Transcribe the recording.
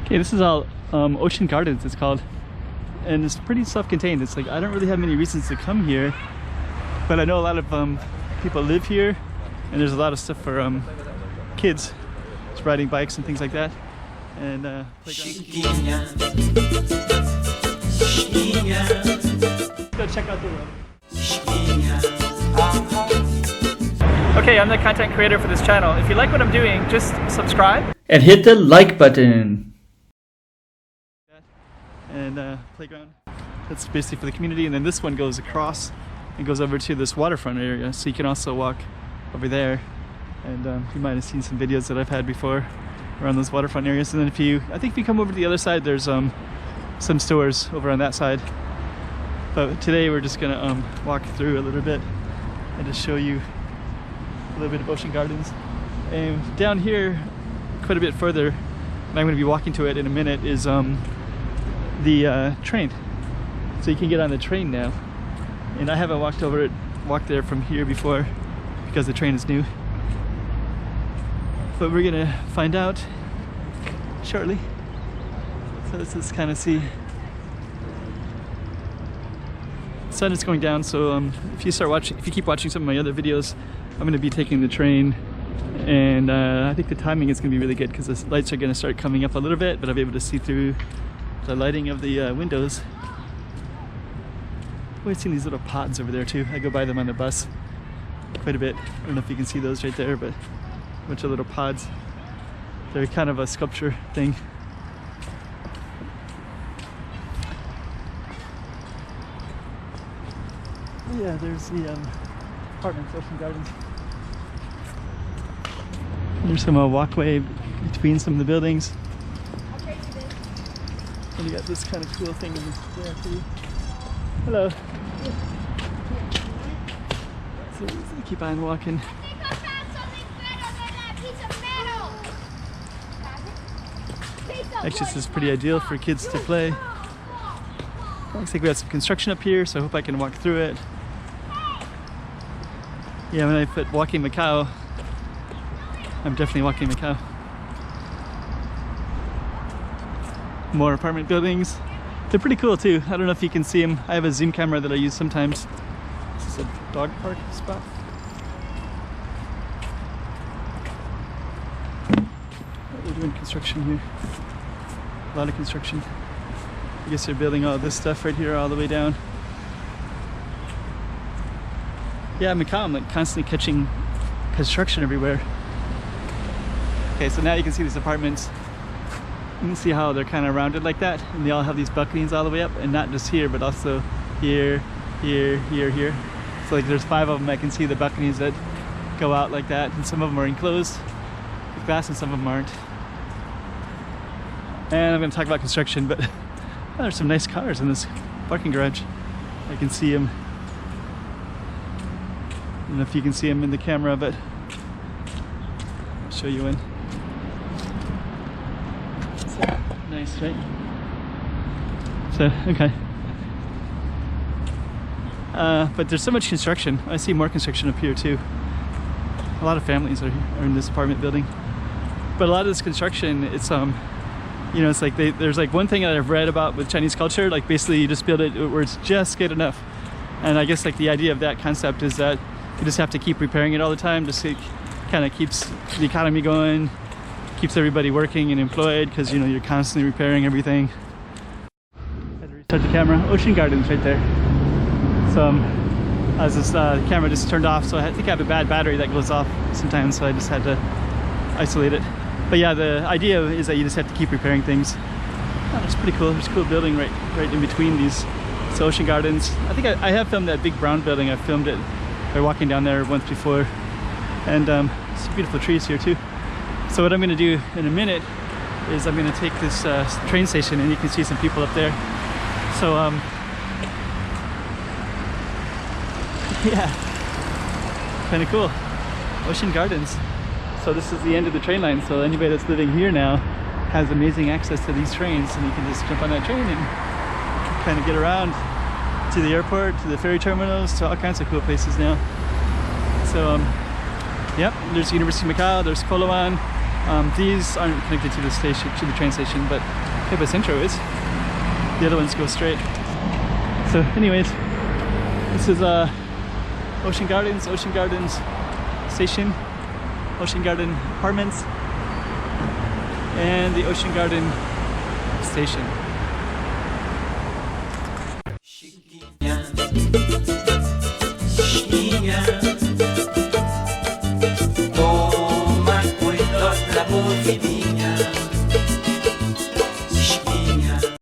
Okay, this is all Ocean Gardens, it's called, and it's pretty self-contained. It's like I don't really have many reasons to come here, but I know a lot of people live here, and there's a lot of stuff for kids, just riding bikes and things like that, and playground. Let's go check out the road. Okay, I'm the content creator for this channel. If you like what I'm doing, just subscribe and hit the like button. And playground, that's basically for the community, and then this one goes across and goes over to this waterfront area, so you can also walk over there. And you might have seen some videos that I've had before around those waterfront areas. And then I think if you come over to the other side, there's some stores over on that side. But today we're just gonna walk through a little bit and just show you a little bit of Ocean Gardens. And down here, quite a bit further, and I'm gonna be walking to it in a minute, is the train. So you can get on the train now. And I haven't walked there from here before because the train is new. But we're gonna find out shortly. So let's just kind of see. The sun is going down, so if you keep watching some of my other videos, I'm gonna be taking the train, and I think the timing is gonna be really good because the lights are gonna start coming up a little bit, but I'll be able to see through the lighting of the windows. I've seen these little pods over there too. I go by them on the bus quite a bit. I don't know if you can see those right there, but a bunch of little pods. They're kind of a sculpture thing. Yeah, there's the apartments, Ocean Gardens. There's some walkway between some of the buildings. And you got this kind of cool thing in there too. Hello. So keep on walking. Actually, this is pretty ideal for kids to play. Looks like we have some construction up here, so I hope I can walk through it. Yeah, when I put walking Macau, I'm definitely walking Macau. More apartment buildings. They're pretty cool too. I don't know if you can see them. I have a zoom camera that I use sometimes. This is a dog park spot. They're doing construction here. A lot of construction. I guess they're building all this stuff right here all the way down. Yeah, Macau, I'm like constantly catching construction everywhere. Okay, so now you can see these apartments. You can see how they're kind of rounded like that, and they all have these balconies all the way up, and not just here, but also here, here, here, here. So like there's 5 of them. I can see the balconies that go out like that, and some of them are enclosed with glass and some of them aren't. And I'm going to talk about construction, but there's some nice cars in this parking garage. I can see them. I don't know if you can see them in the camera, but I'll show you in. Nice, right? So, okay. But there's so much construction. I see more construction up here too. A lot of families are in this apartment building. But a lot of this construction, it's you know, it's like there's like one thing that I've read about with Chinese culture, like basically you just build it where it's just good enough. And I guess like the idea of that concept is that you just have to keep repairing it all the time, just to kind of keeps the economy going, keeps everybody working and employed, because you know you're constantly repairing everything. Had to restart the camera. Ocean Gardens right there. So as this camera just turned off, so I think I have a bad battery that goes off sometimes, so I just had to isolate it. But yeah, the idea is that you just have to keep repairing things. Oh, it's pretty cool. There's a cool building right in between these. It's Ocean Gardens. I think I have filmed that big brown building. I filmed it by walking down there once before, and some beautiful trees here too. So what I'm going to do in a minute is I'm going to take this train station, and you can see some people up there. So yeah, kind of cool. Ocean Gardens. So this is the end of the train line, so anybody that's living here now has amazing access to these trains, and you can just jump on that train and kind of get around to the airport, to the ferry terminals, to all kinds of cool places now. So yep, there's University of Macau, there's Koloan, These aren't connected to the station, to the train station, but Taipa Centro is. The other ones go straight. So anyways, this is Ocean Gardens Station, Ocean Garden Apartments, and the Ocean Garden Station.